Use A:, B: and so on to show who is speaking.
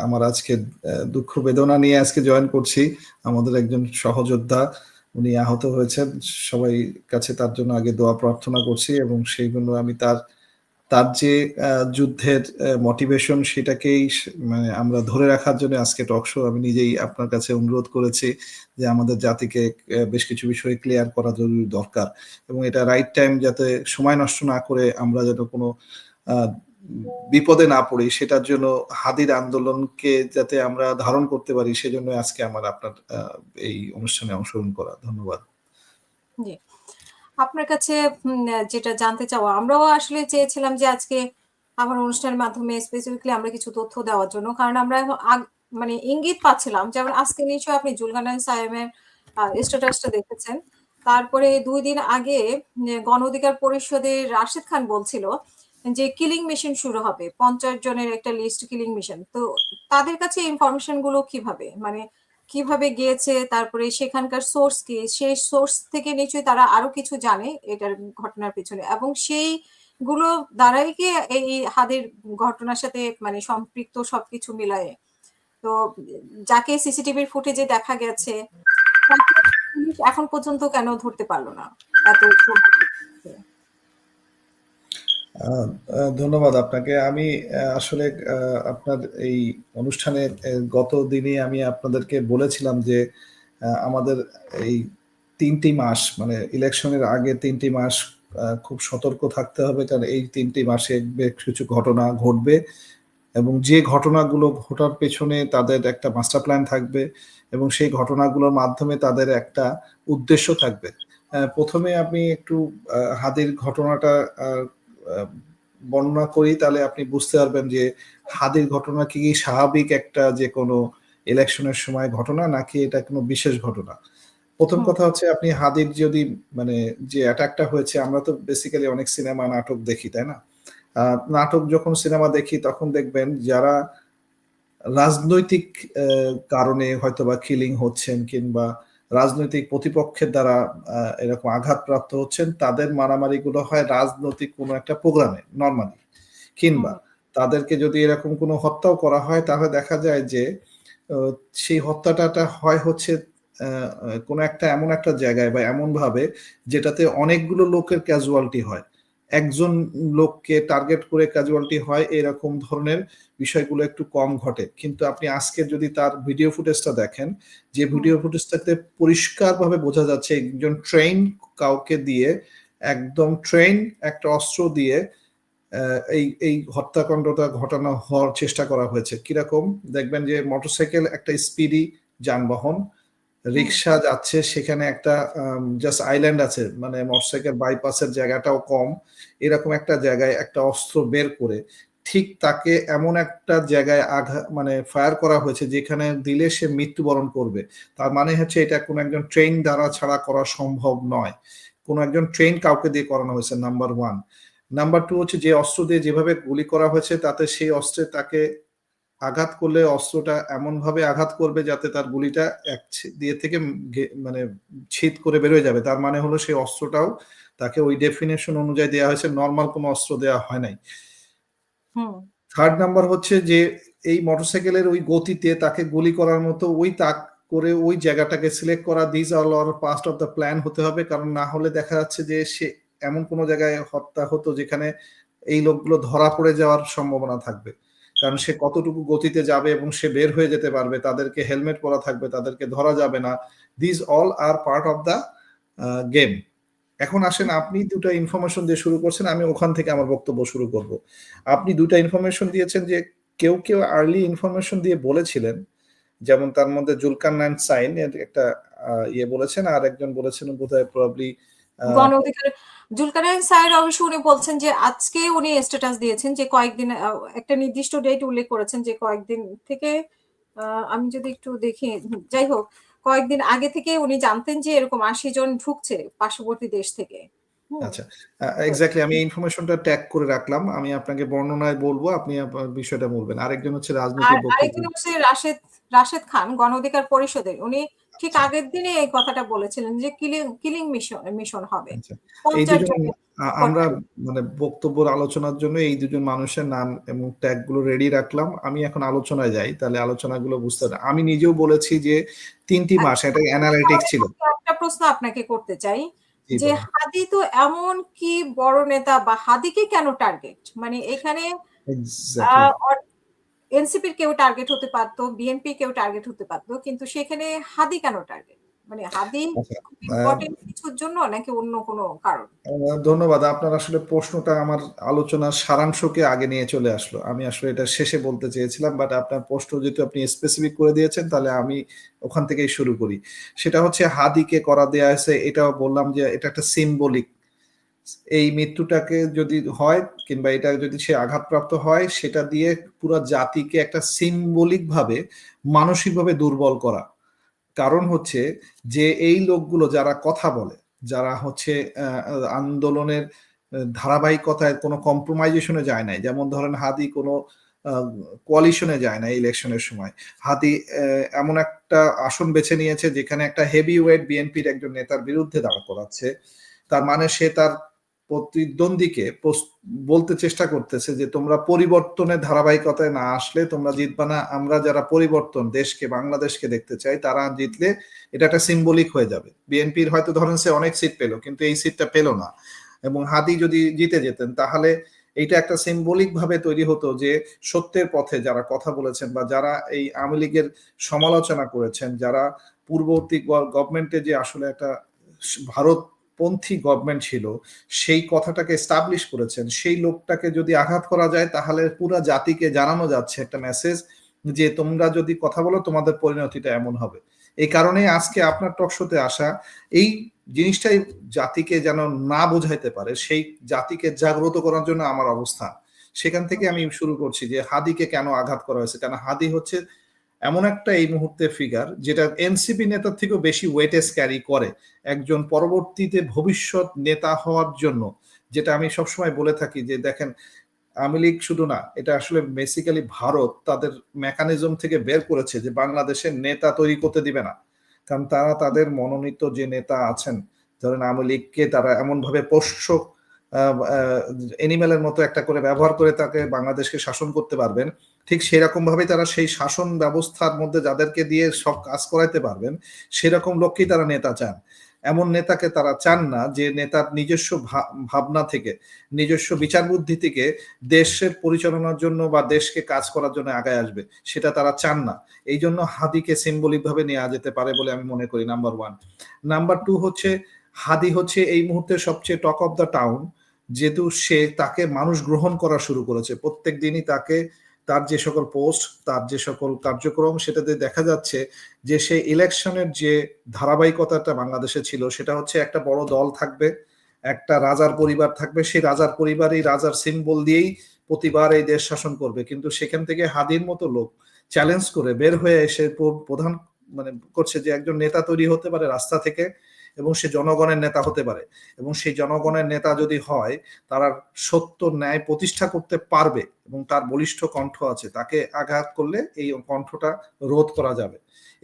A: আমার আজকে দুঃখ বেদনা নিয়ে আজকে জয়েন করছি। আমাদের একজন সহযোদ্ধা উনি আহত হয়েছেন। সবাই কাছে তার জন্য আগে দোয়া প্রার্থনা করছি এবং সেইগুলো আমি তার যে যুদ্ধের মোটিভেশন সেটাকেই মানে আমরা ধরে রাখার জন্য আজকে টক শো আমি নিজেই আপনার কাছে অনুরোধ করেছি যে আমাদের জাতিকে বেশ কিছু বিষয় ক্লিয়ার করা জরুরি দরকার এবং এটা রাইট টাইম যাতে সময় নষ্ট না করে আমরা যেন কোনো বিপদে না পড়ি সেটার জন্য হাদির আন্দোলনকে যাতে আমরা ধারণ করতে পারি সেজন্য আজকে আমার আপনার এই অনুষ্ঠানে অংশগ্রহণ করা। ধন্যবাদ।
B: জি, আপনার কাছে যেটা জানতে চাওয়া, আমরাও আসলে চেয়েছিলাম যে আজকে আমার অনুষ্ঠানের মাধ্যমে স্পেসিফিকলি আমরা কিছু তথ্য দেওয়ার জন্য, কারণ আমরা মানে ইঙ্গিত পাচ্ছিলাম, যেমন আজকে নিশ্চয়ই আপনি জুলকারনাইন সায়েমের স্ট্যাটাসটা দেখেছেন। তারপরে 2 দিন আগে গণ অধিকার পরিষদের রাশেদ খান বলছিল যে কিলিং মিশন শুরু হবে, 50 জনের একটা লিস্ট কিলিং মিশন। তো তাদের কাছে ইনফরমেশন গুলো কিভাবে, মানে কিভাবে গিয়েছে, তারপরে সেখানকার সোর্স কি, সেই সোর্স থেকে নিশ্চয়ই তারা আরো কিছু জানে এটার ঘটনার পিছনে, এবং সেইগুলো দ্বারাই কি এই হাদের ঘটনার সাথে মানে সম্পৃক্ত সবকিছু মিলায়ে। তো যাকে সিসিটিভির ফুটেজে দেখা গেছে এখন পর্যন্ত কেন ধরতে পারলো না? এত
A: ধন্যবাদ আপনাকে। আমি আসলে আপনার এই অনুষ্ঠানে গত দিনে আমি আপনাদেরকে বলেছিলাম যে আমাদের এই 3টি মাস মানে ইলেকশনের আগে 3টি মাস খুব সতর্ক থাকতে হবে, কারণ এই 3টি মাসে বেশ কিছু ঘটনা ঘটবে এবং যে ঘটনাগুলো ঘটার পেছনে তাদের একটা মাস্টার প্ল্যান থাকবে এবং সেই ঘটনাগুলোর মাধ্যমে তাদের একটা উদ্দেশ্য থাকবে। প্রথমে আমি একটু হাদির ঘটনাটা বর্ণনা করি, তাহলে আপনি বুঝতে পারবেন যে হাদির ঘটনা কি স্বাভাবিক একটা যে কোনো ইলেকশনের সময় ঘটনা নাকি এটা কোনো বিশেষ ঘটনা। প্রথম কথা হচ্ছে আপনি হাদির যদি মানে যে অ্যাটাকটা হয়েছে, আমরা তো বেসিক্যালি অনেক সিনেমা নাটক দেখি, তাই না? নাটক যখন সিনেমা দেখি তখন দেখবেন যারা রাজনৈতিক কারণে হয়তোবা কিলিং হচ্ছেন কিংবা রাজনৈতিক প্রতিপক্ষের দ্বারা এরকম আঘাতপ্রাপ্ত হচ্ছেন, তাদের মারামারিগুলো হয় রাজনৈতিক কোনো একটা প্রোগ্রামে নর্মালি, কিংবা তাদেরকে যদি এরকম কোনো হত্যাও করা হয় তাহলে দেখা যায় যে সেই হত্যাটা হয় হচ্ছে কোনো একটা এমন একটা জায়গায় বা এমন ভাবে যেটাতে অনেকগুলো লোকের ক্যাজুয়ালিটি হয়, একজন লোককে টার্গেট করে ক্যাজুয়ালিটি হয়, এরকম ধরনের বিষয়গুলো একটু কম ঘটে। কিন্তু আপনি আজকে যদি তার ভিডিও ফুটেজটা দেখেন, যে ভিডিও ফুটেজটাতে পরিষ্কারভাবে বোঝা যাচ্ছে একজন ট্রেন কাউকে দিয়ে একদম ট্রেন একটা অস্ত্র দিয়ে এই হত্যাকাণ্ডটা ঘটানো হওয়ার চেষ্টা করা হয়েছে। কিরকম দেখবেন যে মোটরসাইকেল একটা স্পিডি যানবাহন, রিক্সা যাচ্ছে, সেখানে একটা জাস্ট আইল্যান্ড আছে, মানে মোটরসাইকেল বাইপাসের জায়গাটাও কম, এরকম একটা জায়গায় একটা অস্ত্র বের করে ঠিক তাকে এমন একটা জায়গায় মানে ফায়ার করা হয়েছে যেখানে দিলে সে মৃত্যুবরণ করবে। তার মানে হচ্ছে এটা কোনো একজন ট্রেন দ্বারা ছাড়া করা সম্ভব নয়, কোনো একজন ট্রেন কাউকে দিয়ে করানো হয়েছে, নাম্বার 1। নাম্বার 2 হচ্ছে যে অস্ত্র দিয়ে যেভাবে গুলি করা হয়েছে তাতে সেই অস্ত্রে তাকে আঘাত করলে অস্ত্রটা এমন ভাবে আঘাত করবে যাতে তার গুলিটা এক দিয়ে থেকে মানে ছিদ করে বের হয়ে যাবে। তার মানে হলো সেই অস্ত্রটাও তাকে ওই ডেফিনেশন অনুযায়ী দেওয়া হয়েছে, নর্মাল কোনো অস্ত্র দেওয়া হয় নাই। থার্ড নাম্বার হচ্ছে যে এই মোটরসাইকেলের ওই গতিতে তাকে গুলি করার মতো ওই তাক করে ওই জায়গাটাকে সিলেক্ট করা, this all part of the plan হতে হবে, কারণ না হলে দেখা যাচ্ছে যে সে এমন কোনো জায়গায় হত্যা হতো যেখানে এই লোকগুলো ধরা পড়ে যাওয়ার সম্ভাবনা থাকবে, কারণ সে কতটুকু গতিতে যাবে এবং সে বের হয়ে যেতে পারবে, তাদেরকে হেলমেট পরা থাকবে, তাদেরকে ধরা যাবে না। This all are part of the game. এখন আসেন, আপনি দুটো ইনফরমেশন দিয়ে শুরু করছেন, আমি ওখান থেকে আমার বক্তব্য শুরু করব। আপনি দুটো ইনফরমেশন দিয়েছেন যে কেউ কেউ আর্লি ইনফরমেশন দিয়ে বলেছিলেন, যেমন তার মধ্যে জুলকারনাইন সাইন একটা ইয়ে বলেছেন, আর একজন বলেছেন বোধহয় প্রবাবলি
B: গণ অধিকার জুলকারনাইন স্যার অবশ্য উনি বলছেন যে আজকে উনি স্ট্যাটাস দিয়েছেন যে কয়েকদিন একটা নির্দিষ্ট ডেট উল্লেখ করেছেন যে কয়েকদিন থেকে, আমি যদি একটু দেখি, যাই হোক কয়েকদিন আগে থেকে উনি জানতেন যে এরকম 80 জন ঢুকছে পার্শ্ববর্তী দেশ থেকে।
A: আচ্ছা, এক্স্যাক্টলি আমি ইনফরমেশনটা ট্যাগ করে রাখলাম, আমি আপনাকে বর্ণনায় বলবো, আপনি বিষয়টা বলবেন। আরেকজন হচ্ছে রাজনৈতিক বক্তব্য,
B: আরেকজন হচ্ছে রাশেদ খান গণ অধিকার পরিষদের, উনি ঠিক আগের দিনে এই কথাটা বলেছিলেন যে কিলিং মিশন হবে।
A: এই দুজন আমরা মানে বক্তব্যের আলোচনার জন্য এই দুজন মানুষের নাম এবং ট্যাগ গুলো রেডি রাখলাম। আমি এখন আলোচনায় যাই, তাহলে আলোচনাগুলো বুঝতে হবে। আমি নিজেও বলেছি যে ৩টি মাস এটা অ্যানালিটিক্স ছিল।
B: একটা প্রশ্ন আপনাকে করতে চাই
A: জি
B: যে
A: বলেন।
B: হাদি তো এমন কি বড় নেতা, বা হাদিকে কেন টার্গেট? মানে এখানে
A: এক্সাক্টলি।
B: এনসিপির কেউ টার্গেট হতে পারতো, বিএনপি কেউ টার্গেট হতে পারতো, কিন্তু সেখানে হাদি কেন টার্গেট? মানে হাদি
A: আচ্ছা,
B: খুব
A: আহ,
B: ইম্পর্টেন্ট কিছুর জন্য নাকি অন্য কোনো কারণ?
A: ধন্যবাদ। আপনার আসলে প্রশ্নটা আমার আলোচনার সারাংশকে আগে নিয়ে চলে আসলো। আমি আসলে এটা শেষে বলতে চেয়েছিলাম, বাট আপনার প্রশ্ন যেহেতু আপনি স্পেসিফিক করে দিয়েছেন, তাহলে আমি ওখান থেকেই শুরু করি। সেটা হচ্ছে হাদিকে করা দেয়া হয়েছে, এটাও বললাম যে এটা একটা সিম্বলিক। এই মৃত্যুটাকে যদি হয় কিংবা এটা যদি সে আঘাতপ্রাপ্ত হয়, সেটা দিয়ে পুরো জাতিকে একটা সিম্বলিক ভাবে মানসিকভাবে দুর্বল করা। কারণ হচ্ছে যে এই লোকগুলো যারা কথা বলে, যারা হচ্ছে আন্দোলনের ধারাবাহিকতায় কোনো কম্প্রোমাইজেশনে যায় নাই, যেমন ধরেন হাদি কোনো কোয়ালিশনে যায় না ইলেকশনের সময়। হাদি এমন একটা আসন বেছে নিয়েছে যেখানে একটা হেভি ওয়েট বিএনপির একজন নেতার বিরুদ্ধে দাঁড় করাচ্ছে। তার মানে সে তার প্রতিদ্বন্দ্বীকে বলতে চেষ্টা করতেছে যে তোমরা পরিবর্তনের ধারাবাহিকতায় না আসলে তোমরা জিতবা না। আমরা যারা পরিবর্তন দেশকে, বাংলাদেশকে দেখতে চাই, তারা জিতলে এটা একটা সিম্বলিক হয়ে যাবে। বিএনপির হয়তো ধরেন সে অনেক সিট পেল, কিন্তু এই সিটটা পেল না, এবং হাদি যদি জিতে যেতেন তাহলে এইটা একটা সিম্বলিক ভাবে তৈরি হতো যে সত্যের পথে যারা কথা বলেছেন বা যারা এই আওয়ামী লীগের সমালোচনা করেছেন, যারা পূর্ববর্তী গভর্নমেন্টে যে আসলে একটা ভারতপন্থী গভর্নমেন্ট ছিল, সেই কথাটাকে এস্টাবলিশ করেছেন, সেই লোকটাকে যদি আঘাত করা যায় তাহলে পুরো জাতিকে জানানো যাচ্ছে একটা মেসেজ যে তোমরা যদি কথা বলো তোমাদের পরিণতিটা এমন হবে। এই কারণেই আজকে আপনার টকশোতে আসা, এই জিনিসটাই জাতিকে যেন না বোঝাইতে পারে, সেই জাতিকে জাগ্রত করার জন্য আমার অবস্থান। সেখান থেকে আমি শুরু করছি যে হাদিকে কেন আঘাত করা হয়েছে। কারণ হাদি হচ্ছে এমন একটা এই মুহূর্তে ফিগার যেটা এনসিপি নেতার থেকেও বেশি ওয়েটেজ ক্যারি করে একজন পরবর্তীতে ভবিষ্যৎ নেতা হওয়ার জন্য। যেটা আমি সবসময় বলে থাকি যে দেখেন, আওয়ামী লীগ শুধু না, এটা আসলে বেসিক্যালি ভারত তাদের মেকানিজম থেকে বের করেছে যে বাংলাদেশের নেতা তৈরি করতে দিবে না। কারণ তারা তাদের মনোনীত যে নেতা আছেন, ধরেন আওয়ামী লীগকে তারা এমন ভাবে পোষ্য এনিমেলের মতো একটা করে ব্যবহার করে তাকে বাংলাদেশকে শাসন করতে পারবেন। ঠিক সেরকম ভাবে তারা সেই শাসন ব্যবস্থার মধ্যে যাদেরকে দিয়ে সব কাজ করাইতে পারবেন, সেরকম লোককেই তারা নেতা চান। এমন নেতাকে তারা চান না যে নেতার নিজস্ব ভাবনা থেকে, নিজস্ব বিচার বুদ্ধি থেকে দেশের পরিচালনার জন্য বা দেশকে কাজ করার জন্য আগায় আসবে, সেটা তারা চান না। এই জন্য হাদিকে সিম্বলিক ভাবে নেওয়া যেতে পারে বলে আমি মনে করি, নাম্বার ওয়ান। নাম্বার টু হচ্ছে হাদি হচ্ছে এই মুহূর্তে সবচেয়ে টক অফ দ্য টাউন, যেহেতু সে, তাকে মানুষ গ্রহণ করা শুরু করেছে। প্রত্যেক দিনই তাকে, তার যে সকল পোস্ট, তার যে সকল কার্যক্রম, সেটাতে দেখা যাচ্ছে যে সে ইলেকশনের যে ধারাবাহিকতাটা বাংলাদেশে ছিল, সেটা হচ্ছে একটা বড় দল থাকবে, একটা রাজার পরিবার থাকবে, সেই রাজার পরিবার এই রাজার সিম্বল দিয়েই প্রতিবার এই দেশ শাসন করবে। কিন্তু সেখান থেকে হাদির মতো লোক চ্যালেঞ্জ করে বের হয়ে এসে প্রধান মানে করছে যে একজন নেতা তৈরি হতে পারে রাস্তা থেকে, এবং সে জনগণের নেতা হতে পারে, এবং সেই জনগণের নেতা যদি হয়, তারা সত্য ন্যায় প্রতিষ্ঠা করতে পারবে এবং তার বলিষ্ঠ কণ্ঠ আছে, তাকে আঘাত করলে এই কণ্ঠটা রোধ করা যাবে।